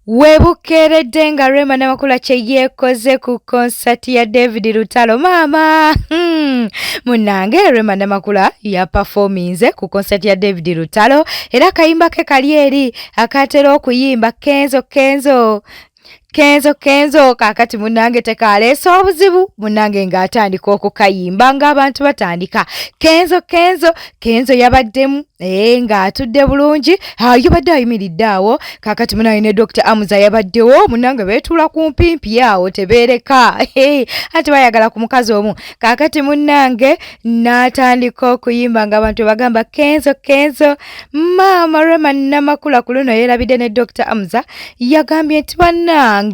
Webukeeredde nga Rema n'amakula kyeyeekoze ku konsati ya David Lutalo Maama. Munnange Rema n'amakula ya performinze ku konsati ya David Lutalo era kayimba ke kali eri akatera okuyimba Kenzo Kenzo. Kenzo Kenzo kakati munnange tekaleesa obuzibu munnange ng'atandika okukayimba ng'abantu batandika Kenzo Kenzo Kenzo yabaddemu ng'atudde bulungi yabadde ayimiridde awo kakati munnange ne Dr. Hamza yabaddewo munnange beetuula ku mpimpi awo tebeereka ati bayagala ku mukazi omu kakati munnange n'atandika okuyimba ng'abantu bagamba Kenzo Kenzo. Maama Rema n'amakula ku luno yeerabidde ne Dr. Hamza yagambye nti bannange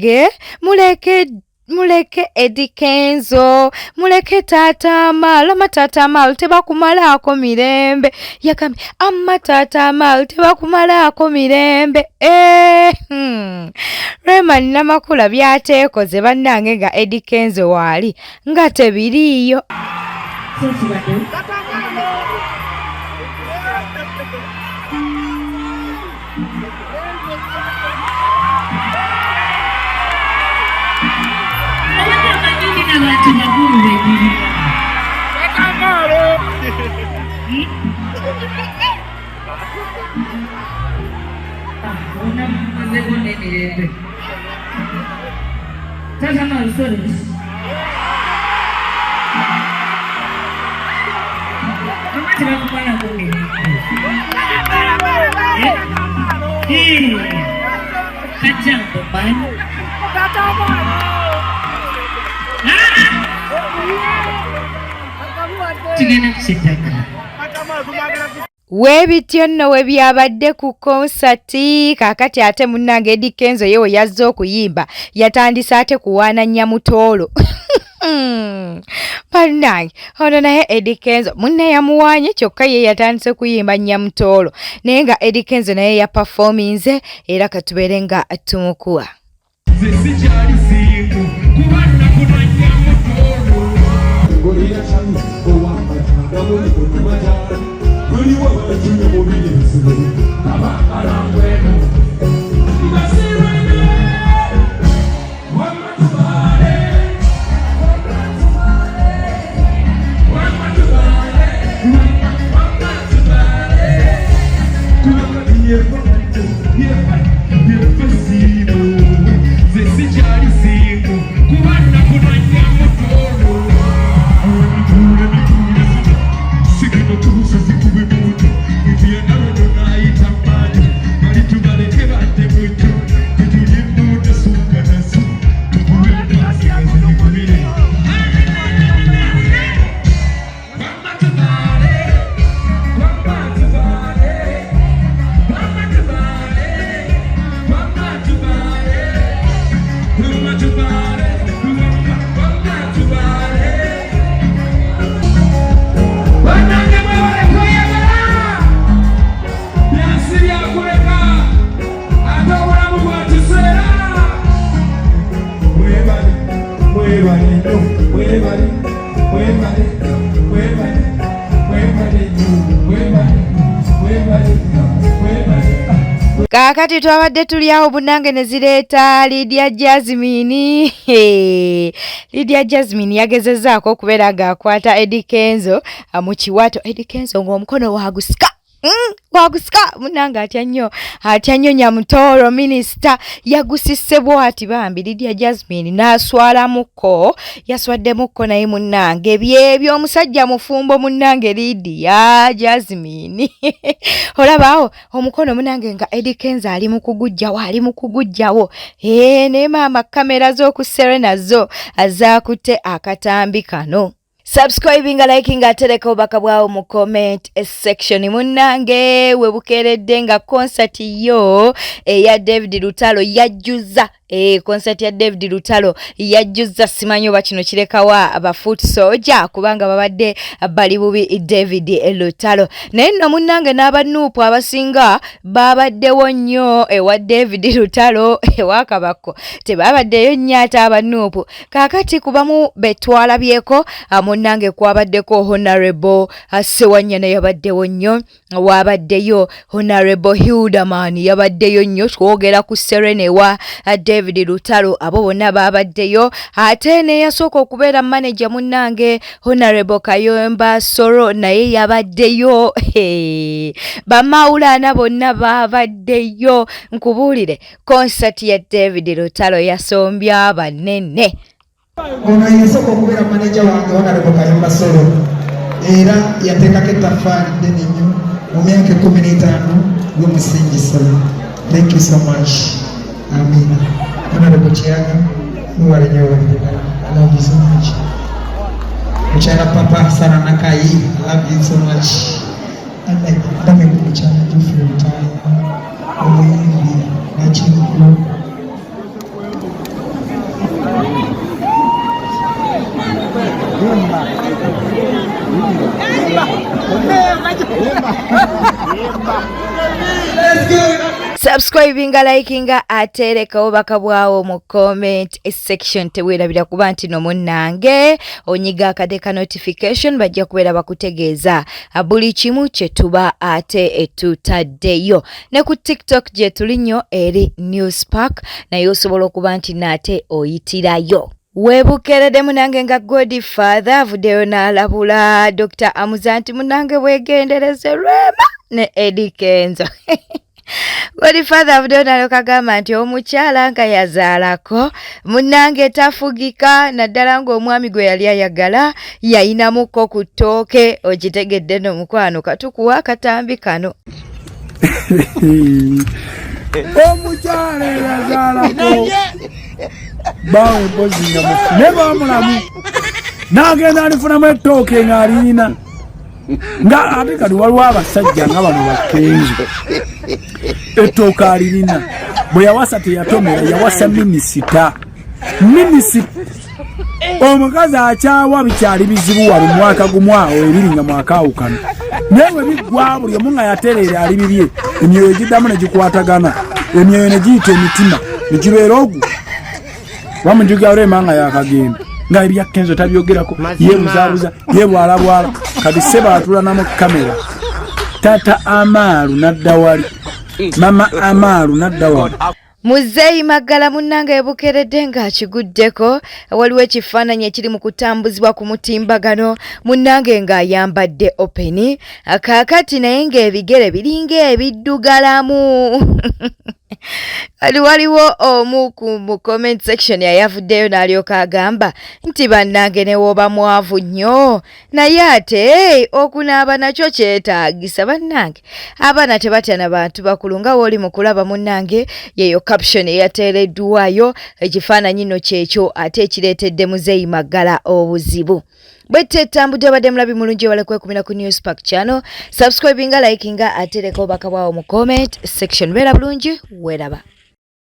muleke Eddy Kenzo muleke Tata Mal Tata Mal tebakumalaako mirembe yagambye Tata Mal tebakumalaako mirembe Rema n'amakula byateekoze bannange nga Eddy Kenzo waali nga tebiriiyo. Webityo nno webyabadde ku konsati kakati ate munnange Eddy Kenzo yewe yazze okuyimba yatandise ate kuwaana nyamutoolo. Bannange ono naye Eddy Kenzo munne yamuwaanye kyokka ye yatandise kuyimba nyamutoolo naye nga Eddy Kenzo naye ya performinze era katubeere nga tumukuwa. Kakati twabadde tuli awo bunnange ne zireeta Lydia Jasmine. Lydia Jasmine yagezezzaako okubeera ng'akwata Eddy Kenzo mu kiwato. Eddy Kenzo ng'omukono waagusika. Wagusika munnange atya nnyo nyamutoolo minisita yagusisse bw'ati bambi Lydia Jasmine n'aswalamuko yaswaddemukko naye munnange byebyo omusajja mufumbo munnange Lydia Jasmine. Olabaawo omukono munnange nga Eddy Kenzo ali mu kugujjawo ne maama kamera z'okussere nazo azaakutte akatambi kano. Subscribing nga liking atereka obaka bwawo mu comment section munnange webukeeredde nga concert yo ya David Lutalo yajjuza concert ya David Lutalo yajjuza simanyi oba kino kirekawa aba foot soldier kubanga babadde bali bubi David Lutalo naye nno munnange n'abanuupu abasinga babaddewo nnyo ewa David Lutalo ewa Kabako tebabaddeyo nnyo ate abanuupu kakati kubamu betwalabyeko munnange kwabaddeko Honorable Sewanyana yabaddewo nnyo, wabaddeyo Honorable Hildaman yabaddeyo nnyo, twogera ku Serene wa David Lutalo, abo bonna babaddeyo. Ate ne yasooka okubeera manager munnange Honorable Kayomba Soro naye yabaddeyo. Bamawulana bonna babaddeyo. Nkubuulire concert ya David Lutalo yasombya banene. Ono yasooka okubeera manager wange Honorable Kayomba Soro era yateekako ettaffaali ddene nnyo mu myaka 15 gw'omusingisa. Thank you so much. Amina. Honorable Chiaga, muwale nnyo. I love you so much. Mukyala Papa Sara Nakai, I love you so much. Ndame ku mukyala Jufre Mutaya, omuyimbi Nakinku. Subscribinga, likinga, atereka obaka bwawo mu comment section. Teweerabira kuba nti no munnange onyiga akadeka notification bajja kubeera bakutegeeza buli kimu kye tuba ate etutaddeyo. Ne ku TikTok gye tuli nnyo eri Newspark, naye osobola okuba nti naate oyitirayo. Webukerede munange nga Godfather avuddeyo n'alabula Dr. Amuza nti munange wegendereze Rema ne Eddy Kenzo. Godfather avuddeyo n'alokagamba nti omukyala nga yazaalako munange tafugika, naddala ng'omwami gwe yali ayagala yayinamuko ku ttooke. Okitegedde n'omukwano katukuwa akatambi kano. Omukyala yazaalako bawe mpozi nga mufune bamulamu n'agenda alifunamu ettooke ng'alina nga ate kati waliwo abasajja nga bano bakenzo ettooke alirina bwe yawasa teyatomera, yawasa minisita omukazi akyawa bikyali bizibu wali mwaka gumwawo ebiri nga mwaka awukano naye bwe biggwa buli omu nga yatereera ali bibye, emyoyo giddamu ne gikwatagana, emyoyo ne giyita emitima ne gibeera ogwo wamunjuga Rema nga yakagenda nga ebya Kenzo tabyogerako, yebuzaabuza yebwalabwala kati seba atula namu kamera. Tata Amaru nadda wali, mama Amaru nadda wali. Muzeeyi Magala munnange ebukeredde ng'akiguddeko, waliwo ekifaananyi ekiri mu kutambuzibwa ku mutimbagano munnange ng'ayambadde openi akaakati naye ng'ebigere biringa ebiddugalamu. Waliwo omu ku comment section yayavuddeyo n'alyoka agamba nti bannange ne woba mwavu nnyo naye ate okunaaba nakyo kyetaagisa. Bannange abaana tebatya na bantu bakulu nga woli mu kulaba munnange, yeyo caption eyateereddwayo. Ekifaananyi nno kyekyo ate ekireetedde Muzeeyi Magala obuzibu. Bwete tambudde badde mulabi mulungi wale kwekumira ku Newspark channel. Subscribinga, likinga, atereka obaka bwawo mu comment section. Beera bulungi, weeraba.